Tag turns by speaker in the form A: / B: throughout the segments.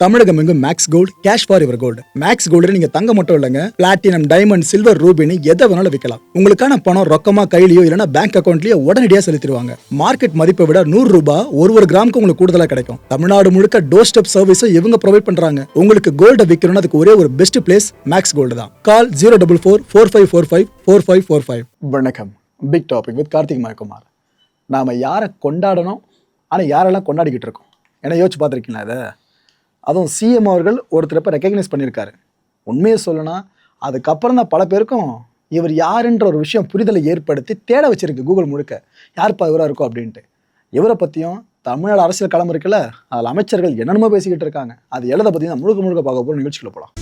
A: தமிழகம் எங்கும் max gold cash for your gold. Max gold நீங்க தங்க மட்டும் இல்லைங்க, பிளாட்டினம், டைமண்ட், சில்வர், ரூபினி எதை வேணாலும் விற்கலாம். உங்களுக்கான பணம் ரொக்கமா கையிலயோ இல்லைன்னா பேங்க் அக்கௌண்ட்லயோ உடனடியாக செலுத்திடுவாங்க. மார்க்கெட் மதிப்பை விட 100 ரூபாய் ஒரு கிராமுக்கு உங்களுக்கு கூடுதலாக கிடைக்கும். தமிழ்நாடு முழுக்க டோர் ஸ்டெப் சர்வீஸும் இவங்க ப்ரொவைட் பண்றாங்க. உங்களுக்கு கோல்ட விற்கணும்னு அதுக்கு ஒரே ஒரு பெஸ்ட் பிளேஸ் மேக்ஸ் கோல்டு தான். கால் 04445454545. வணக்கம். Big topic with Karthik மயக்குமார். நாம யாரை கொண்டாடணும், ஆனா யாரெல்லாம் கொண்டாடிக்கிட்டு இருக்கோம்? ஏன்னா யோசிச்சு பார்த்துருக்கீங்களா இதை? அதுவும் சிஎம் அவர்கள் ஒருத்தர் இப்போ ரெக்கக்னைஸ் பண்ணியிருக்காரு. உண்மையை சொல்லணும்னா அதுக்கப்புறம் தான் பல பேருக்கும் இவர் யாருன்ற ஒரு விஷயம் புரிதலை ஏற்படுத்தி தேட வச்சிருக்கு கூகுள் முழுக்க, யாருப்பா இவராக இருக்கும் அப்படின்ட்டு. இவரை பற்றியும் தமிழ்நாடு அரசியல் களம் இருக்குல்ல, அதில் அமைச்சர்கள் என்னென்னமோ பேசிக்கிட்டு இருக்காங்க. அது எழுத பற்றி தான் முழுக்க பார்க்க போகிற நிகழ்ச்சிக்குள்ள போகலாம்.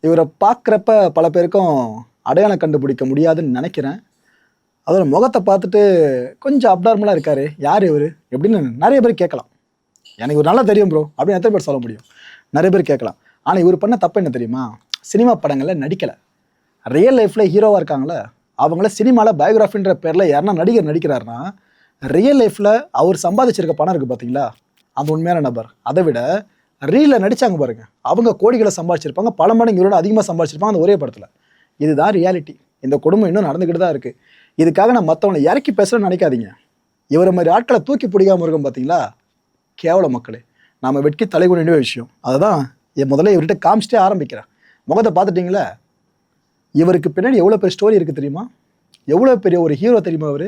A: இவரை பார்க்குறப்ப பல பேருக்கும் அடையாளம் கண்டுபிடிக்க முடியாதுன்னு நினைக்கிறேன். அதோட முகத்தை பார்த்துட்டு கொஞ்சம் அப்டார்மலாக இருக்காரு, யார் இவர் எப்படின்னு நிறைய பேர் கேட்கலாம். எனக்கு இவர் நல்லா தெரியும் ப்ரோ அப்படின்னு எத்தனை பேர் சொல்ல முடியும்? நிறைய பேர் கேட்கலாம். ஆனால் இவர் பண்ண தப்பு என்ன தெரியுமா? சினிமா படங்களில் நடிக்கலை. ரியல் லைஃப்பில் ஹீரோவாக இருக்காங்களே அவங்கள சினிமாவில் பயோகிராஃபின்ற பேரில் யாருன்னா நடிகர் நடிக்கிறாருன்னா, ரியல் லைஃப்பில் அவர் சம்பாதிச்சிருக்க பணம் இருக்குது பார்த்தீங்களா, அந்த உண்மையான நபர். அதை விட ரீலில் நடித்தாங்க பாருங்க, அவங்க கோடிகளை சம்பாதிச்சிருப்பாங்க, பல மடங்கு இவரோட அதிகமாக சம்பாதிச்சிருப்பாங்க அந்த ஒரே படத்தில். இதுதான் ரியாலிட்டி. இந்த குடும்பம் இன்னும் நடந்துக்கிட்டு தான் இருக்குது. இதுக்காக நான் மற்றவங்களை இறக்கி பேசுகிறேன்னு நினைக்காதீங்க. இவரை மாதிரி ஆட்களை தூக்கி பிடிக்காமல் இருக்கும் பார்த்தீங்களா, கேவல மக்களே. நாம் வெட்கி தலைகுனிய விஷயம். அதை தான் முதல்ல இவர்கிட்ட காமிச்சிட்டே ஆரம்பிக்கிறேன். முகத்தை பார்த்துட்டிங்களே, இவருக்கு பின்னாடி எவ்வளோ பெரிய ஸ்டோரி இருக்குது தெரியுமா? எவ்வளோ பெரிய ஒரு ஹீரோ தெரியுமா? அவர்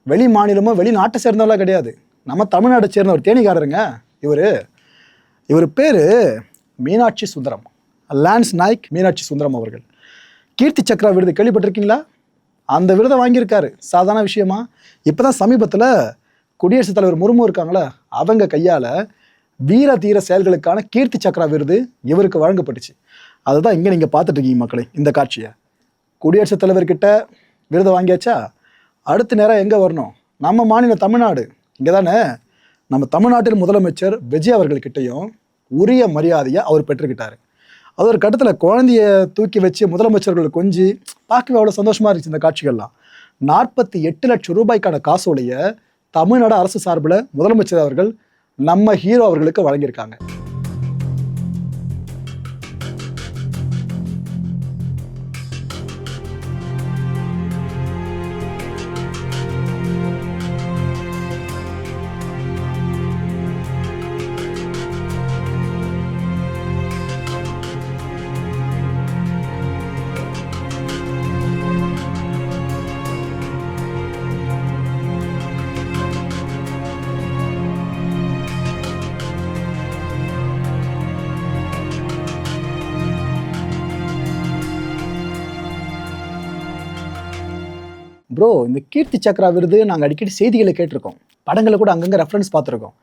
A: வெளி மாநிலமோ வெளிநாட்டை சேர்ந்தவர்களாக கிடையாது, நம்ம தமிழ்நாட்டை சேர்ந்த ஒரு தேனிக்காரருங்க. இவர் பேர் மீனாட்சி சுந்தரம், லான்ஸ் நாயக் மீனாட்சி சுந்தரம் அவர்கள். கீர்த்தி சக்ரா விருது கேள்விப்பட்டிருக்கீங்களா? அந்த விருதை வாங்கியிருக்காரு. சாதாரண விஷயமா? இப்போ தான் சமீபத்தில் குடியரசுத் தலைவர் முர்மு இருக்காங்களே, அவங்க கையால் வீர தீர செயல்களுக்கான கீர்த்தி சக்ரா விருது இவருக்கு வழங்கப்பட்டுச்சு. அதுதான் இங்கே நீங்கள் பார்த்துட்டு இருக்கீங்க மக்களே, இந்த காட்சியை. குடியரசுத் தலைவர்கிட்ட விருதை வாங்கியாச்சா, அடுத்த நேரம் எங்கே வரணும்? நம்ம மாநில தமிழ்நாடு. இங்கே தானே நம்ம தமிழ்நாட்டின் முதலமைச்சர் விஜய் அவர்கள்கிட்டையும் உரிய மரியாதையை அவர் பெற்றுக்கிட்டாரு. அது ஒரு கட்டத்தில் குழந்தைய தூக்கி வச்சு முதலமைச்சர்கள் கொஞ்சி பார்க்கவே அவ்வளோ சந்தோஷமாக இருந்துச்சு. இந்த காட்சிகள்லாம் 48 லட்சம் ரூபாய்க்கான காசோலைய தமிழ்நாடு அரசு சார்பில் முதலமைச்சர் அவர்கள் நம்ம ஹீரோ அவர்களுக்கு வழங்கியிருக்காங்க. ப்ரோ, இந்த கீர்த்தி சக்ரா விருது நாங்கள் அடிக்கடி செய்திகளை கேட்டிருக்கோம், படங்களை கூட அங்கங்கே ரெஃபரன்ஸ் பார்த்துருக்கோம்.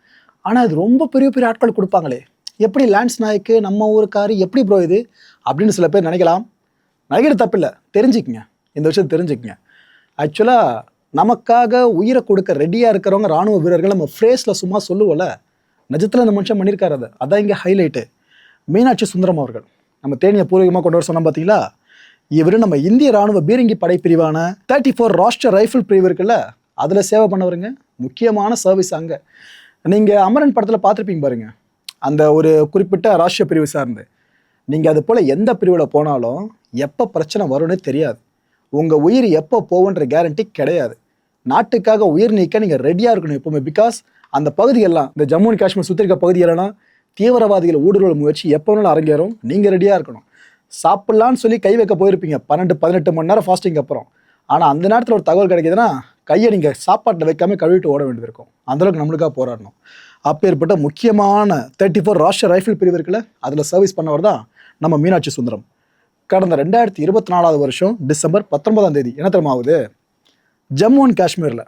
A: ஆனால் அது ரொம்ப பெரிய பெரிய ஆட்கள் கொடுப்பாங்களே, எப்படி லான்ஸ் நாயக்கு நம்ம ஊருக்காரு எப்படி ப்ரோ இது அப்படின்னு சில பேர் நினைக்கலாம். நினைக்கிற தப்பில்லை, தெரிஞ்சுக்குங்க, இந்த விஷயத்தை தெரிஞ்சுக்குங்க. ஆக்சுவலாக நமக்காக உயிரை கொடுக்க ரெடியாக இருக்கிறவங்க இராணுவ வீரர்கள் நம்ம ஃப்ரேஸில் சும்மா சொல்லுவோம்ல, நிஜத்தில் அந்த மனுஷன் பண்ணியிருக்காரு. அதான் இங்கே ஹைலைட்டு. மீனாட்சி சுந்தரம் அவர்கள் நம்ம தேனியை பூர்வீகமாக கொண்டு வர சொன்னோம் பார்த்தீங்களா, இவர் நம்ம இந்திய ராணுவ பீரங்கி படைப்பிரிவான 34 ராஷ்டிர ரைஃபிள் பிரிவு இருக்குல்ல, அதில் சேவை பண்ணவருங்க. முக்கியமான சர்வீஸ் அங்கே. நீங்கள் அமரன் படத்தில் பார்த்துருப்பீங்க பாருங்க, அந்த ஒரு குறிப்பிட்ட ராஷ்டிரிய பிரிவு சார்ந்து. நீங்கள் அது போல் எந்த பிரிவில் போனாலும் எப்போ பிரச்சனை வரும்னு தெரியாது. உங்கள் உயிர் எப்போ போகுன்ற கேரண்டி கிடையாது. நாட்டுக்காக உயிர் நீக்க நீங்கள் ரெடியாக இருக்கணும் எப்போவுமே. பிகாஸ் அந்த பகுதியெல்லாம், இந்த ஜம்மு அண்ட் காஷ்மீர் சுற்றி இருக்க பகுதியெல்லாம் தீவிரவாதிகள் ஊடுருவல் முயற்சி எப்போ வேணாலும் அரங்கேறும். நீங்கள் ரெடியாக இருக்கணும். சாப்பிட்லான்னு சொல்லி கை வைக்க போயிருப்பீங்க 12-18 மணி நேரம் ஃபாஸ்டிங் அப்புறம். ஆனால் அந்த நேரத்தில் ஒரு தகவல் கிடைக்குதுன்னா கையை நீங்கள் சாப்பாட்டில் வைக்காமல் கழுவிட்டு ஓட வேண்டியது இருக்கும். அந்தளவுக்கு நம்மளுக்காக போராடணும். அப்பேற்பட்ட முக்கியமான 34 ராஷ்டிர ரைஃபிள் பிரிவு இருக்குல்ல, அதில் சர்வீஸ் பண்ணவர் தான் நம்ம மீனாட்சி சுந்தரம். கடந்த 2024 வருஷம் டிசம்பர் 19ஆம் தேதி என்ன தெரியுமா ஆகுது, ஜம்மு அண்ட் காஷ்மீரில்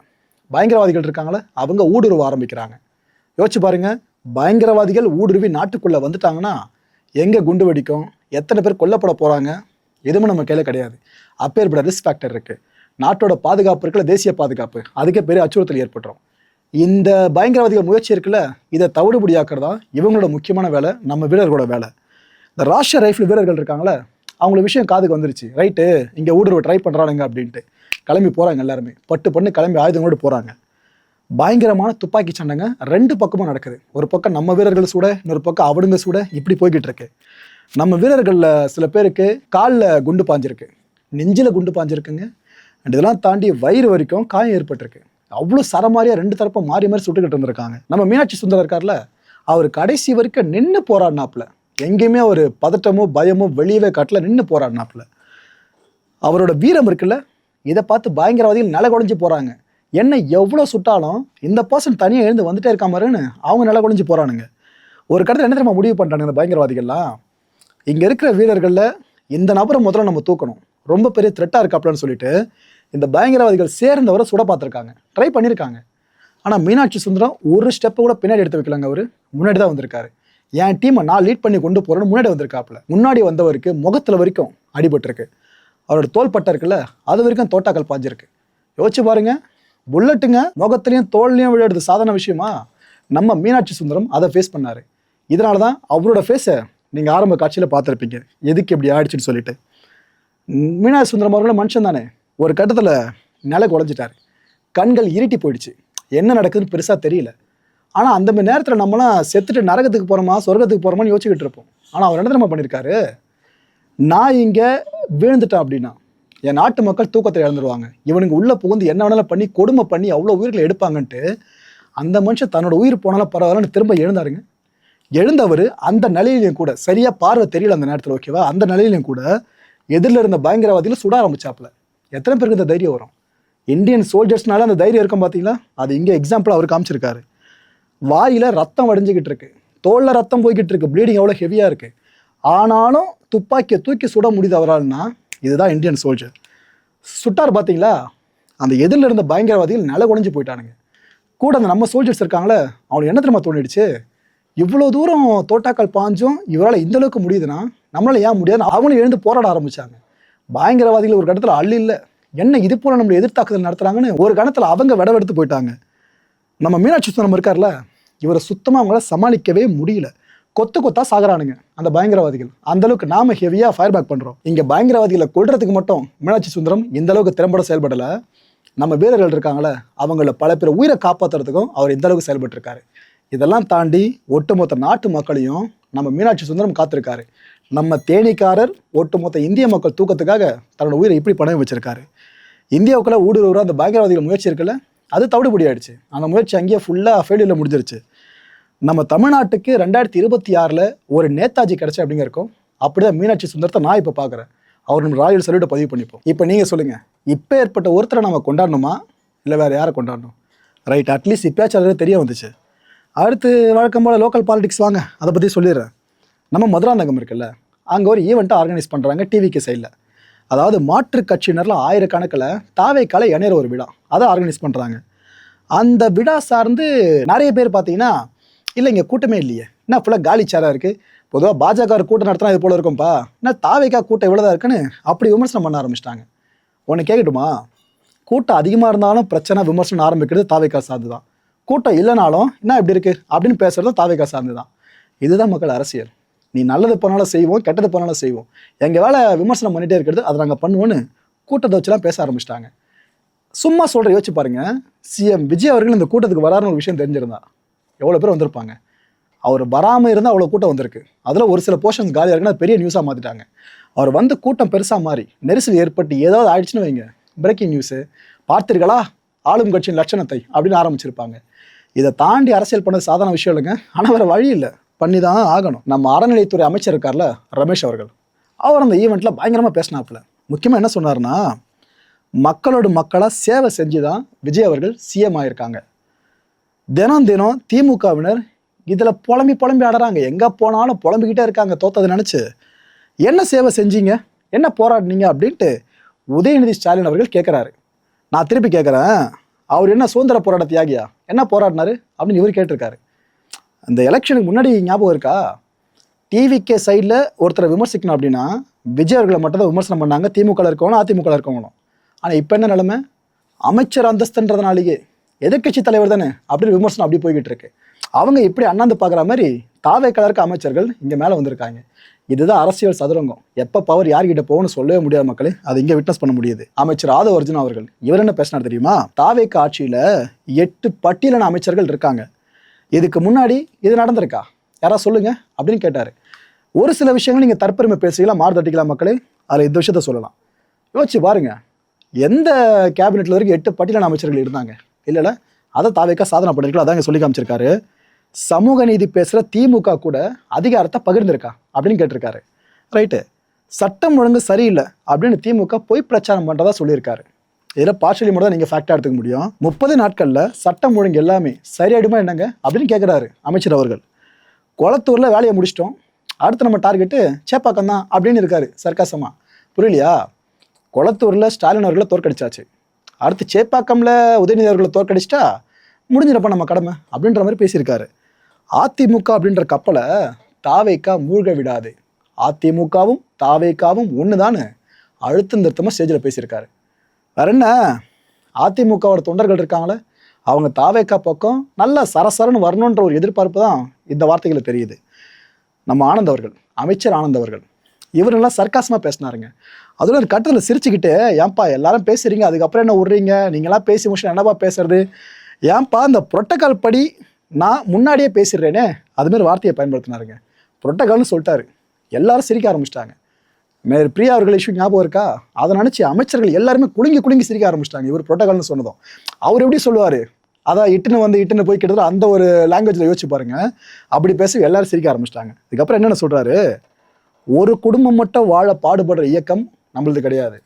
A: பயங்கரவாதிகள் இருக்காங்களே, அவங்க ஊடுருவ ஆரம்பிக்கிறாங்க. யோசிச்சு பாருங்க, பயங்கரவாதிகள் ஊடுருவி நாட்டுக்குள்ளே வந்துட்டாங்கன்னா எங்கே குண்டு வெடிக்கும், எத்தனை பேர் கொல்லப்பட போகிறாங்க, எதுவுமே நம்ம கையில் கிடையாது. அப்பேற்பட்ட ரிஸ்க் ஃபேக்டர் இருக்குது. நாட்டோட பாதுகாப்பு இருக்குல்ல, தேசிய பாதுகாப்பு, அதுக்கே பெரிய அச்சுறுத்தல் ஏற்பட்டுரும். இந்த பயங்கரவாதிகள் முயற்சி இருக்குல்ல, இதை தவிடுபடியாக்குறதா இவங்களோட முக்கியமான வேலை, நம்ம வீரர்களோட வேலை. இந்த ராஷ்டிரிய ரைஃபிள் வீரர்கள் இருக்காங்களே, அவங்கள விஷயம் காதுக்கு வந்துருச்சு. ரைட்டு, இங்கே ஊடுருவ ட்ரை பண்ணுறானுங்க அப்படின்ட்டு கிளம்பி போகிறாங்க. எல்லாருமே பட்டு பண்ணு கிளம்பி ஆயுதங்களோடு போகிறாங்க. பயங்கரமான துப்பாக்கி சண்டைங்க 2 பக்கமும் நடக்குது. ஒரு பக்கம் நம்ம வீரர்கள் சூட, இன்னொரு பக்கம் அவடுங்க சூட, இப்படி போய்கிட்டு இருக்கு. நம்ம வீரர்களில் சில பேருக்கு காலில் குண்டு பாஞ்சிருக்கு, நெஞ்சில் குண்டு பாஞ்சிருக்குங்க. அண்ட் இதெல்லாம் தாண்டி வயிறு வரைக்கும் காயம் ஏற்பட்டிருக்கு. அவ்வளோ சரமாரியா 2 தரப்பும் மாறி மாறி சுட்டுக்கிட்டு இருந்திருக்காங்க. நம்ம மீனாட்சி சுந்தரம் இருக்கார்ல, அவர் கடைசி வரைக்கும் நின்று போராடினாப்புல. எங்கேயுமே ஒரு பதட்டமோ பயமோ வெளியவே காட்டல, நின்று போராடினாப்புல. அவரோட வீரம் இருக்குல்ல, இதை பார்த்து பயங்கரவாதிகள் நில குழஞ்சி போறாங்க. என்ன எவ்வளோ சுட்டாலும் இந்த பர்சன் தனியாக எழுந்து வந்துட்டே இருக்காமருன்னு அவங்க நில குழஞ்சி போறானுங்க. ஒரு கட்டத்தில் என்ன தெரியுமா முடிவு பண்ணுறாங்க இந்த பயங்கரவாதிகள்லாம், இங்கே இருக்கிற வீரர்களில் இந்த நபரை முதல்ல நம்ம தூக்கணும், ரொம்ப பெரிய த்ரெட்டாக இருக்காப்லன்னு சொல்லிட்டு இந்த பயங்கரவாதிகள் சேர்ந்தவரை சுட பார்த்துருக்காங்க, ட்ரை பண்ணியிருக்காங்க. ஆனால் மீனாட்சி சுந்தரம் ஒரு ஸ்டெப்பை கூட பின்னாடி எடுத்து வைக்கலாங்க. அவர் முன்னாடி தான் வந்திருக்காரு. என் டீமை நான் லீட் பண்ணி கொண்டு போகிறேன்னு முன்னாடி வந்திருக்காப்புல. முன்னாடி வந்தவருக்கு முகத்தில் வரைக்கும் அடிபட்டிருக்கு. அவரோட தோள்பட்டை இருக்குல்ல, அது வரைக்கும் தோட்டாக்கள் பாஞ்சிருக்கு. யோசிச்சு பாருங்க, புல்லட்டுங்க முகத்துலையும் தோல்லையும் விழுறது சாதாரண விஷயமா? நம்ம மீனாட்சி சுந்தரம் அதை ஃபேஸ் பண்ணார். இதனால தான் அவரோட ஃபேஸை நீங்கள் ஆரம்ப காட்சியில் பார்த்துருப்பீங்க, எதுக்கு இப்படி ஆயிடுச்சுன்னு சொல்லிட்டு. மீனாட்சி சுந்தரம் அவர்களும் மனுஷன் தானே, ஒரு கட்டத்தில் நிலை குழஞ்சிட்டார். கண்கள் இருட்டி போயிடுச்சு, என்ன நடக்குதுன்னு பெருசாக தெரியல. ஆனால் அந்த மாதிரி நேரத்தில் நம்மளாம் செத்துட்டு நரகத்துக்கு போகிறோமா சொர்க்கத்துக்கு போகிறோமான்னு யோசிச்சுக்கிட்டு இருப்போம். ஆனால் அவர் என்ன தெரியுமா பண்ணியிருக்காரு, நான் இங்கே வீழ்ந்துட்டேன் அப்படின்னா என் நாட்டு மக்கள் தூக்கத்தை இழந்துருவாங்க, இவனுக்கு உள்ளே புகுந்து என்ன வேணாலும் பண்ணி கொடுமை பண்ணி அவ்வளோ உயிர்களை எடுப்பாங்கன்ட்டு அந்த மனுஷன் தன்னோட உயிர் போனாலும் பரவாயில்லன்னு திரும்ப எழுந்தாருங்க. எழுந்தவர் அந்த நிலையிலையும் கூட, சரியாக பார்வை தெரியல அந்த நேரத்தில், ஓகேவா, அந்த நிலையிலையும் கூட எதிரில் இருந்த பயங்கரவாதியில் சுட ஆரம்பிச்சாப்புல. எத்தனை பேருக்கு இந்த தைரியம் வரும்? இந்தியன் சோல்ஜர்ஸ்னால அந்த தைரியம் இருக்கும் பார்த்தீங்களா, அது இங்கே எக்ஸாம்பிள் அவர் காமிச்சிருக்காரு. வாயில் ரத்தம் வடிஞ்சிக்கிட்டு இருக்கு, தோளில் ரத்தம் போய்கிட்டு இருக்கு, ப்ளீடிங் எவ்வளோ ஹெவியாக இருக்குது. ஆனாலும் துப்பாக்கியை தூக்கி சுட முடியுது அவரால்னா, இதுதான் இந்தியன் சோல்ஜர். சுட்டார் பார்த்தீங்களா, அந்த எதிரில் இருந்த பயங்கரவாதிகள் நில குழஞ்சி போயிட்டானுங்க. கூட அந்த நம்ம சோல்ஜர்ஸ் இருக்காங்களே, அவனுக்கு என்ன தெரியுமா தோணிடுச்சு, இவ்வளோ தூரம் தோட்டாக்கள் பாஞ்சும் இவரால் இந்த அளவுக்கு முடியுதுன்னா நம்மளால ஏன் முடியாதுன்னு அவங்களும் எழுந்து போராட ஆரம்பிச்சாங்க. பயங்கரவாதிகள் ஒரு கட்டத்தில் அள்ளி இல்லை, என்ன இது போல நம்மளை எதிர்த்தாக்குதல் நடத்துறாங்கன்னு ஒரு கணத்தில் அவங்க விடவெடுத்து போயிட்டாங்க. நம்ம மீனாட்சி சுந்தரம் இருக்கார்ல, இவரை சுத்தமாக அவங்களால சமாளிக்கவே முடியல. கொத்து கொத்தா சாகுறானுங்க அந்த பயங்கரவாதிகள். அந்த அளவுக்கு நாம ஹெவியாக ஃபயர் பேக் பண்ணுறோம். இங்கே பயங்கரவாதிகளை கொள்றதுக்கு மட்டும் மீனாட்சி சுந்தரம் இந்த அளவுக்கு திறம்பட செயல்படலை. நம்ம வீரர்கள் இருக்காங்களே, அவங்கள பல பேர் உயிரை காப்பாற்றுறதுக்கும் அவர் இந்த அளவுக்கு செயல்பட்டுருக்காரு. இதெல்லாம் தாண்டி ஒட்டுமொத்த நாட்டு மக்களையும் நம்ம மீனாட்சி சுந்தரம் காத்திருக்காரு. நம்ம தேனிக்காரர் ஒட்டுமொத்த இந்திய மக்கள் தூக்கத்துக்காக தன்னோட உயிரை இப்படி பணம் வச்சிருக்காரு. இந்தியாவுக்குள்ள ஊடுருவ அந்த பயங்கரவாதிகள் முயற்சி இருக்குல்ல, அது தவிடுபடி ஆயிடுச்சு. அந்த முயற்சி அங்கேயே ஃபுல்லாக ஃபெயிலியரில் முடிஞ்சிருச்சு. நம்ம தமிழ்நாட்டுக்கு 2026 ஒரு நேதாஜி கிடைச்சா அப்படிங்க இருக்கும். அப்படிதான் மீனாட்சி சுந்தரத்தை நான் இப்போ பார்க்குறேன். அவர் நம்ம ராயல் சல்யூட்டை பதிவு பண்ணிப்போம். இப்போ நீங்கள் சொல்லுங்கள், இப்போ ஏற்பட்ட ஒருத்தரை நம்ம கொண்டாடணுமா இல்லை வேறு யாரை கொண்டாடணும்? ரைட், அட்லீஸ்ட் இப்போயாச்சும் தெரிய வந்துச்சு. அடுத்து வழக்கம் போல் லோக்கல் பாலிடிக்ஸ் வாங்க, அதை பற்றி சொல்லிடுறேன். நம்ம மதுராந்தகம் இருக்குல்ல, அங்கே ஒரு ஈவெண்ட்டை ஆர்கனைஸ் பண்ணுறாங்க டிவிக்கு சைடில். அதாவது மாற்று கட்சியினரில் ஆயிரக்கணக்கில் தாவேக்கால இணையிற ஒரு விழா, அதை ஆர்கனைஸ் பண்ணுறாங்க. அந்த விழா சார்ந்து நிறைய பேர் பார்த்தீங்கன்னா, இல்லை இங்கே கூட்டமே இல்லையே, என்ன ஃபுல்லாக காலி சேராக இருக்குது, பொதுவாக பாஜக கூட்டம் நடத்தினா இது போல் இருக்கும்ப்பா, என்ன தாவேக்கா கூட்டம் இவ்வளோதான் இருக்குன்னு அப்படி விமர்சனம் பண்ண ஆரம்பிச்சிட்டாங்க. ஒன்று கேட்கட்டுமா, கூட்டம் அதிகமாக இருந்தாலும் பிரச்சனை விமர்சனம் ஆரம்பிக்கிறது தாவேக்கா சார்ந்து தான். கூட்டம் இல்லைனாலும் என்ன இப்படி இருக்குது அப்படின்னு பேசுகிறதும் தாவேக்கா சார்ந்து தான். இதுதான் மக்கள் அரசியல். நீ நல்லது பண்ணாலும் செய்வோம், கெட்டது பண்ணாலும் செய்வோம், எங்கள் வேலை விமர்சனம் பண்ணிகிட்டே இருக்கிறது, அதை நாங்கள் பண்ணுவோன்னு கூட்டத்தை வச்சுலாம் பேச ஆரம்பிச்சிட்டாங்க. சும்மா சொல்கிற யோசிச்சு பாருங்கள், சிஎம் விஜய் அவர்கள் இந்த கூட்டத்துக்கு வராருன்னு ஒரு விஷயம் தெரிஞ்சிருந்தா எவ்வளோ பேர் வந்திருப்பாங்க? அவர் வராமல் இருந்தால் அவ்வளோ கூட்டம் வந்திருக்கு. அதில் ஒரு சில போர்ஷன்ஸ் காலியாக இருக்குன்னு அது பெரிய நியூஸாக மாற்றிட்டாங்க. அவர் வந்து கூட்டம் பெருசாக மாறி நெரிசல் ஏற்பட்டு ஏதாவது ஆயிடுச்சுன்னு வைங்க, பிரேக்கிங் நியூஸு பார்த்தீர்களா ஆளும் கட்சியின் லட்சணத்தை அப்படின்னு ஆரம்பிச்சிருப்பாங்க. இதை தாண்டி அரசியல் பண்ணது சாதாரண விஷயம் இல்லைங்க. ஆனால் வேறு வழி இல்லை, பண்ணி தான் ஆகணும். நம்ம அறநிலைத்துறை அமைச்சர் இருக்கார்ல ரமேஷ் அவர்கள், அவர் அந்த ஈவெண்ட்டில் பயங்கரமாக பேசினாப்புல. முக்கியமாக என்ன சொன்னார்னா, மக்களோட மக்களாக சேவை செஞ்சு தான் விஜய் அவர்கள் சிஎம் ஆகியிருக்காங்க. தினம் தினம் திமுகவினர் இதில் புலம்பி ஆடுறாங்க, எங்கே போனாலும் புலம்பிக்கிட்டே இருக்காங்க தோத்ததை நினச்சி. என்ன சேவை செஞ்சீங்க, என்ன போராடினீங்க அப்படின்ட்டு உதயநிதி ஸ்டாலின் அவர்கள் கேட்குறாரு. நான் திருப்பி கேட்குறேன், அவர் என்ன சுதந்திர போராட்ட தியாகியா, என்ன போராடினாரு அப்படின்னு இவர் கேட்டிருக்காரு. அந்த எலெக்ஷனுக்கு முன்னாடி ஞாபகம் இருக்கா, டிவிகே சைடில் ஒருத்தரை விமர்சிக்கணும் அப்படின்னா விஜய் அவர்களை மட்டும் தான் விமர்சனம் பண்ணாங்க, திமுக இருக்கவங்களும் அதிமுக இருக்கவங்களும். ஆனால் இப்போ என்ன நிலைமை, அமைச்சர் அந்தஸ்துன்றதுனாலேயே எதிர்க்கட்சி தலைவர் தானே அப்படின்னு விமர்சனம் அப்படி போய்கிட்டு இருக்கு. அவங்க இப்படி அண்ணாந்து பார்க்குற மாதிரி தாவேக்கால அமைச்சர்கள் இங்கே மேலே வந்திருக்காங்க. இதுதான் அரசியல் சதுரங்கம். எப்போ பவர் யார்கிட்ட போகணும்னு சொல்லவே முடியாது மக்களே. அது இங்கே விட்னஸ் பண்ண முடியுது. அமைச்சர் ஆதவ அர்ஜுனா அவர்கள் இவர் என்ன பேசினார் தெரியுமா? தாவேக்க ஆட்சியில் 8 பட்டியலான அமைச்சர்கள் இருக்காங்க. இதுக்கு முன்னாடி இது நடந்திருக்கா யாரா சொல்லுங்க அப்படின்னு கேட்டார். ஒரு சில விஷயங்கள் நீங்கள் தற்பெருமை பேசிக்கலாம், மாறுதட்டிக்கலாம் மக்களே. அதில் இந்த விஷயத்த சொல்லலாம். யோசிச்சு பாருங்க, எந்த கேபினெட்ல வரைக்கும் 8 பட்டியலான அமைச்சர்கள் இருந்தாங்க? இல்லை அதை தாவேக்கா சாதனை பண்ணிருக்கலாம். அதான் இங்கே சொல்லி காமிச்சிருக்காரு. சமூக நீதி பேசுகிற திமுக கூட அதிகாரத்தை பகிர்ந்திருக்கா அப்படின்னு கேட்டிருக்காரு. ரைட்டு. சட்டம் ஒழுங்கு சரியில்லை அப்படின்னு திமுக போய் பிரச்சாரம் பண்ணுறதா சொல்லியிருக்காரு. இதில் பார்ஷலி மட்டும் தான் நீங்கள் ஃபேக்டாக எடுத்துக்க முடியும். 30 நாட்களில் சட்டம் ஒழுங்கு எல்லாமே சரியாயிடுமா என்னங்க அப்படின்னு கேட்குறாரு அமைச்சர் அவர்கள். குளத்தூரில் வேலையை முடிச்சிட்டோம், அடுத்து நம்ம டார்கெட்டு சேப்பாக்கம் தான் அப்படின்னு இருக்காரு சர்க்காசமா. புரியலையா? குளத்தூரில் ஸ்டாலின் அவர்களை தோற்கடிச்சாச்சு, அடுத்து சேப்பாக்கம்ல உதயநிதி அவர்களை தோற்கடிச்சிட்டா முடிஞ்சிடப்ப நம்ம கடமை அப்படின்ற மாதிரி பேசியிருக்காரு. அதிமுக அப்படின்ற கப்பலை தாவேக்கா மூழ்க விடாது, அதிமுகவும் தாவேக்காவும் ஒன்று தானே அழுத்தம் திருத்தமாக ஸ்டேஜில் பேசியிருக்காரு. வேற என்ன, அதிமுகவோட தொண்டர்கள் இருக்காங்களே அவங்க தாவேக்கா பக்கம் நல்லா சரசரன்னு வரணுன்ற ஒரு எதிர்பார்ப்பு தான் இந்த வார்த்தைகளை தெரியுது. நம்ம ஆனந்த் அவர்கள், அமைச்சர் ஆனந்த் அவர்கள், இவரெல்லாம் சர்க்காசமாக பேசினாருங்க. அதோட ஒரு கட்டத்தில் சிரிச்சுக்கிட்டு, ஏன்பா எல்லாரும் பேசுறீங்க அதுக்கப்புறம் என்ன விட்றீங்க, நீங்களாம் பேசி முடிச்சு என்னப்பா பேசுறது, ஏன்பா இந்த புரோட்டோகால் படி நான் முன்னாடியே பேசிடுறேனே அதுமாரி வார்த்தையை பயன்படுத்தினாருங்க. புரோட்டோகால்னு சொல்லிட்டாரு, எல்லாரும் சிரிக்க ஆரம்பிச்சிட்டாங்க. மேயர் பிரியா அவர்கள் இஷ்யூ ஞாபகம் இருக்கா? அதை நினச்சி அமைச்சர்கள் எல்லாருமே குலுங்கி சிரிக்க ஆரம்பிச்சிட்டாங்க. இவர் புரோட்டோகால்னு சொன்னதும் அவர் எப்படி சொல்லுவார், அதான் இட்டுன்னு போய் கிட்டத்தட்ட அந்த ஒரு லாங்குவேஜில் யோசிச்சு பாருங்க. அப்படி பேச எல்லாரும் சிரிக்க ஆரம்பிச்சிட்டாங்க. இதுக்கப்புறம் என்னென்ன சொல்கிறாரு, ஒரு குடும்பம் மட்டும் வாழ பாடுபடுற இயக்கம் நம்மளது கிடையாது,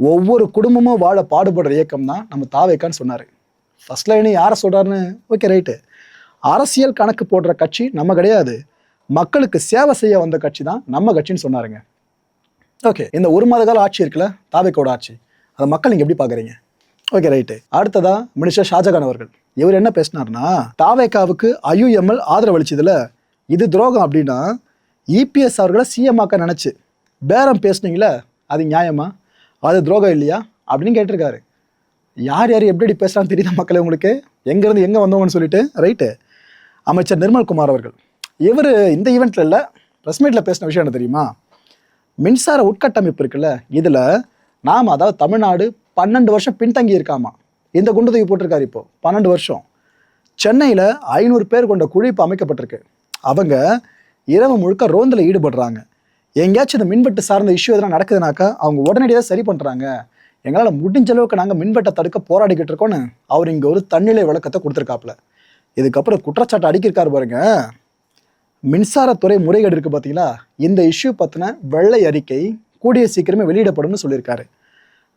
A: ஒவ்வொரு குடும்பமும் வாழ பாடுபடுற இயக்கம் தான் நம்ம தாவேக்கான்னு சொன்னார். ஃபர்ஸ்ட் லைனு யாரை சொல்கிறாருன்னு ஓகே ரைட்டு. அரசியல் கணக்கு போடுற கட்சி நம்ம கிடையாது, மக்களுக்கு சேவை செய்ய வந்த கட்சி தான் நம்ம கட்சின்னு சொன்னாருங்க. ஓகே, இந்த 1 மாத கால ஆட்சி இருக்குல்ல தாவேக்கோட ஆட்சி, அதை மக்கள் நீங்கள் எப்படி பார்க்குறீங்க? Okay right. அடுத்ததா மினிஸ்டர் ஷாஜகான் அவர்கள், இவர் என்ன பேசினார்னா, தாவேக்காவுக்கு IUML ஆதரவு அளிச்சதுல இது துரோகம் அப்படின்னா இபிஎஸ் அவர்களை சிஎம் ஆக்க நினச்சி பேரம் பேசுனீங்களே அது நியாயமா, அது துரோகம் இல்லையா அப்படின்னு கேட்டிருக்காரு. யார் எப்படி பேசுகிறான்னு தெரியுதா மக்களே உங்களுக்கு, எங்கேருந்து எங்கே வந்தவங்கன்னு சொல்லிட்டு. ரைட்டு. அமைச்சர் நிர்மல்குமார் அவர்கள், இவர் இந்த ஈவெண்ட்டில் இல்லை ப்ரெஸ் மீட்டில் பேசின விஷயம் என்ன தெரியுமா, மின்சார உட்கட்டமைப்பு இருக்குல்ல இதில் நாம் அதாவது தமிழ்நாடு 12 வருஷம் பின்தங்கி இருக்காமா. இந்த குண்டு தூக்கி போட்டிருக்காரு. இப்போ 12 வருஷம் சென்னையில் 500 பேர் கொண்ட குழு இப்போ அமைக்கப்பட்டிருக்கு. அவங்க இரவு முழுக்க ரோந்தில் ஈடுபடுறாங்க. எங்கேயாச்சும் இந்த மின்வெட்டு சார்ந்த இஷ்யூ எதனா நடக்குதுனாக்கா அவங்க உடனடியாக சரி பண்ணுறாங்க. எங்களால் முடிஞ்ச அளவுக்கு நாங்கள் மின்வெட்டை தடுக்க போராடிக்கிட்டு இருக்கோன்னு அவர் இங்கே ஒரு தன்னிலை விளக்கத்தை கொடுத்துருக்காப்புல. இதுக்கப்புறம் குற்றச்சாட்டு அடிக்கிருக்காரு பாருங்க. மின்சாரத்துறை முறைகேடு இருக்குது பார்த்தீங்களா, இந்த இஷ்யூ பற்றின வெள்ளை அறிக்கை கூடிய சீக்கிரமே வெளியிடப்படும்னு சொல்லியிருக்காரு.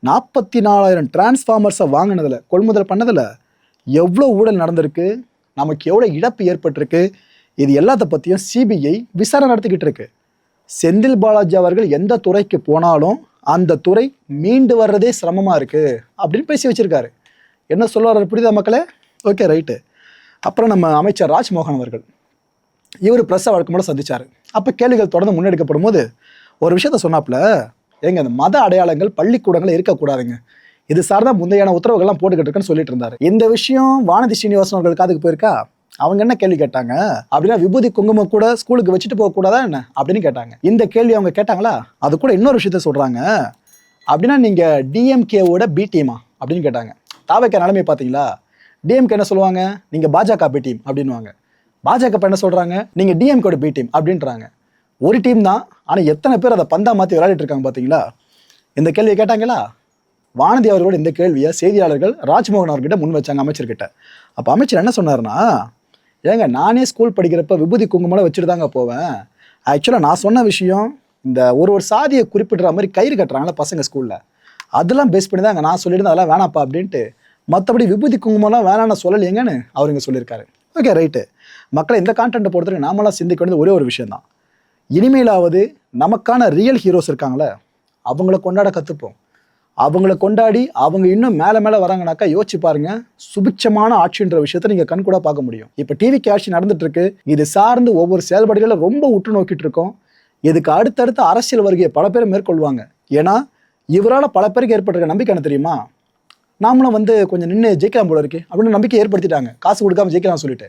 A: 44,000 டிரான்ஸ்ஃபார்மர்ஸை வாங்கினதில் கொள்முதல் பண்ணதில் எவ்வளோ ஊழல் நடந்திருக்கு, நமக்கு எவ்வளோ இழப்பு ஏற்பட்டிருக்கு, இது எல்லாத்த பற்றியும் சிபிஐ விசாரணை நடத்திக்கிட்டு இருக்கு. செந்தில் பாலாஜி அவர்கள் எந்த துறைக்கு போனாலும் அந்த துறை மீண்டு வர்றதே சிரமமாக இருக்குது அப்படின்னு பேசி வச்சிருக்காரு. என்ன சொல்லுவார் புரியுதா மக்களே? Okay right. அப்புறம் நம்ம அமைச்சர் ராஜ்மோகன் அவர்கள், இவர் ப்ரெஸ்ஸை வழக்கம்போல சந்திச்சார். அப்போ கேள்விகள் தொடர்ந்து முன்னெடுக்கப்படும் போது ஒரு விஷயத்த சொன்னாப்புல, ஏங்க அந்த மத அடையாளங்கள் பள்ளிக்கூடங்கள் இருக்கக்கூடாதுங்க, இது சார்ந்த முந்தையான உத்தரவுகள்லாம் போட்டுக்கிட்டு இருக்குன்னு சொல்லிட்டு இருந்தார். இந்த விஷயம் வானதி ஸ்ரீனிவாசன் அவர்களுக்கு அதுக்கு போயிருக்கா? அவங்க என்ன கேள்வி கேட்டாங்க அப்படின்னா, விபூதி குங்குமம் கூட ஸ்கூலுக்கு வச்சுட்டு போகக்கூடாதா என்ன அப்படின்னு கேட்டாங்க. இந்த கேள்வி அவங்க கேட்டாங்களா? அது கூட இன்னொரு விஷயத்த சொல்கிறாங்க. அப்படின்னா நீங்கள் டிஎம்கேவோட பி டீமா அப்படின்னு கேட்டாங்க. தாவேக்கா நிலைமை பார்த்தீங்களா, டிஎம்கே என்ன சொல்லுவாங்க, நீங்கள் பாஜக பி டீம் அப்படின்வாங்க. பாஜக என்ன சொல்கிறாங்க, நீங்கள் டிஎம்கேவோட பி டீம் அப்படின்றாங்க. ஒரு டீம் தான், ஆனால் எத்தனை பேர் அதை பந்தா மாற்றி விளையாடிட்டு இருக்காங்க பார்த்தீங்களா. இந்த கேள்வியை கேட்டாங்களா? வானதி அவர்களோட இந்த கேள்வியை செய்தியாளர்கள் ராஜ்மோகன் அவர்கிட்ட முன் வச்சாங்க அமைச்சர்கிட்ட. அப்போ அமைச்சர் என்ன சொன்னார்னா, ஏங்க நானே ஸ்கூல் படிக்கிறப்ப விபூதி குங்குமம் வச்சுட்டு தாங்க போவேன். ஆக்சுவலாக நான் சொன்ன விஷயம் இந்த ஒரு சாதியை குறிப்பிடுற மாதிரி கயிறு கட்டுறாங்களா பசங்க ஸ்கூலில், அதெல்லாம் பேஸ் பண்ணி தாங்க நான் சொல்லியிருந்தேன் அதெல்லாம் வேணாப்பா அப்படின்ட்டு. மற்றபடி விபூதி குங்குமம்லாம் வேணான்னு சொல்லலையேங்கன்னு அவர் இங்கே சொல்லியிருக்காரு. Okay right. மக்களை இந்த கான்டென்ட்டை பொறுத்தவரைக்கும் நாமெல்லாம் சிந்திக்க வேண்டியது ஒரே ஒரு விஷயம் தான். இனிமேலாவது நமக்கான ரியல் ஹீரோஸ் இருக்காங்களே அவங்கள கொண்டாட கற்றுப்போம். அவங்கள கொண்டாடி அவங்க இன்னும் மேலே மேலே வராங்கனாக்கா யோசிச்சு பாருங்க, சுபிட்சமான ஆட்சின்ற விஷயத்த நீங்கள் கண் கூட பார்க்க முடியும். இப்போ டிவிக்கு ஆட்சி நடந்துட்டு இருக்கு, இது சார்ந்து ஒவ்வொரு செயல்பாடுகளை ரொம்ப உற்று நோக்கிட்டு இருக்கோம். இதுக்கு அடுத்தடுத்த அரசியல் வருகையை பல பேர் மேற்கொள்வாங்க. ஏன்னா இவரால் பல பேருக்கு ஏற்பட்டிருக்க நம்பிக்கை என்ன தெரியுமா, நாமளும் வந்து கொஞ்சம் நின்று ஜெயிக்கலாம் போல இருக்கு அப்படின்னு நம்பிக்கை ஏற்படுத்திட்டாங்க. காசு கொடுக்காம ஜெயிக்கலாம் சொல்லிட்டு.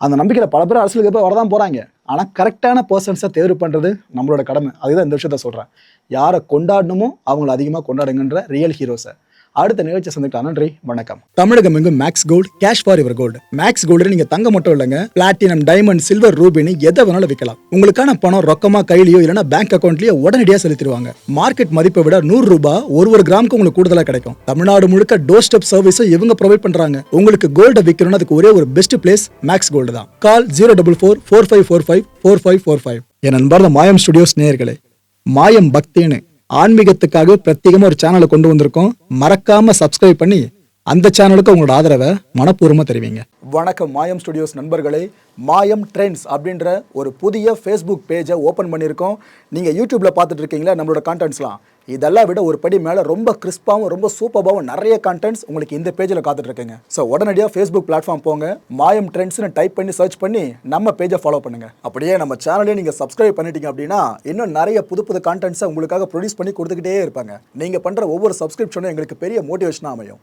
A: அந்த நம்பிக்கையில் பல பேர் அரசியலுக்கு போய் வரதான் போகிறாங்க. ஆனால் கரெக்டான பர்சன்ஸை தேர்வு பண்ணுறது நம்மளோட கடமை. அதுதான் இந்த விஷயத்த சொல்கிறேன். யாரை கொண்டாடணுமோ அவங்கள அதிகமாக கொண்டாடுங்கன்ற ரியல் ஹீரோஸை. அடுத்த நிகழ்ச்சி சந்திக்கலாம். நன்றி, வணக்கம். தமிழகம் எங்கும் max gold, cash for your gold. Max gold நீங்க தங்க மட்டும் இல்லைங்க, பிளாட்டினம், டைமண்ட், சில்வர், ரூபினி எதை வேணாலும் விற்கலாம். உங்களுக்கான பணம் ரொக்கமா கையிலயோ இல்லைன்னா பேங்க் அக்கௌண்ட்லயோ உடனடியாக செலுத்திடுவாங்க. மார்க்கெட் மதிப்பை விட 100 ரூபாய் ஒரு கிராமுக்கு உங்களுக்கு கூடுதலாக கிடைக்கும். தமிழ்நாடு முழுக்க டோர் ஸ்டெப் சர்வீஸும் இவங்க ப்ரொவைட் பண்றாங்க. உங்களுக்கு கோல்டை விற்கணும்னு அதுக்கு ஒரே ஒரு பெஸ்ட் பிளேஸ் மேக்ஸ் கோல்டு தான். கால் 04445454545. என் அன்பார்ந்த மாயம் ஸ்டுடியோஸ் நேயர்களே, மாயம் பக்தின்னு ஆன்மீகத்துக்காக பிரத்யேகமா ஒரு சேனலை கொண்டு வந்திருக்கோம். மறக்காம சப்ஸ்கிரைப் பண்ணி அந்த சேனலுக்கு உங்களோட ஆதரவை மனப்பூர்வமாக தெரிவிங்க. வணக்கம் மாயம் ஸ்டுடியோஸ் நண்பர்களே. மாயம் ட்ரெண்ட்ஸ் அப்படின்ற ஒரு புதிய ஃபேஸ்புக் பேஜை ஓப்பன் பண்ணியிருக்கோம். நீங்கள் யூடியூப்பில் பார்த்துட்டு இருக்கீங்களா நம்மளோட கான்டென்ட்ஸ்லாம். இதெல்லாம் விட ஒரு படி மேலே ரொம்ப கிறிஸ்பாகவும் ரொம்ப சூப்பராகவும் நிறைய கான்டென்ட்ஸ் உங்களுக்கு இந்த பேஜில் காத்துட்ருக்குங்க. ஸோ உடனடியாக ஃபேஸ்புக் பிளாட்ஃபார்ம் போங்க, மாயம் ட்ரெண்ட்ஸ்னு டைப் பண்ணி சர்ச் பண்ணி நம்ம பேஜை ஃபாலோ பண்ணுங்கள். அப்படியே நம்ம சேனலையும் நீங்கள் சப்ஸ்கிரைப் பண்ணிட்டீங்க அப்படின்னா இன்னும் நிறைய புது கான்டென்ட்ஸை உங்களுக்காக ப்ரொடியூஸ் பண்ணி கொடுத்துக்கிட்டே இருப்பாங்க. நீங்கள் பண்ணுற ஒவ்வொரு சப்ஸ்கிரிப்ஷனும் எங்களுக்கு பெரிய மோட்டிவேஷனாக அமையும்.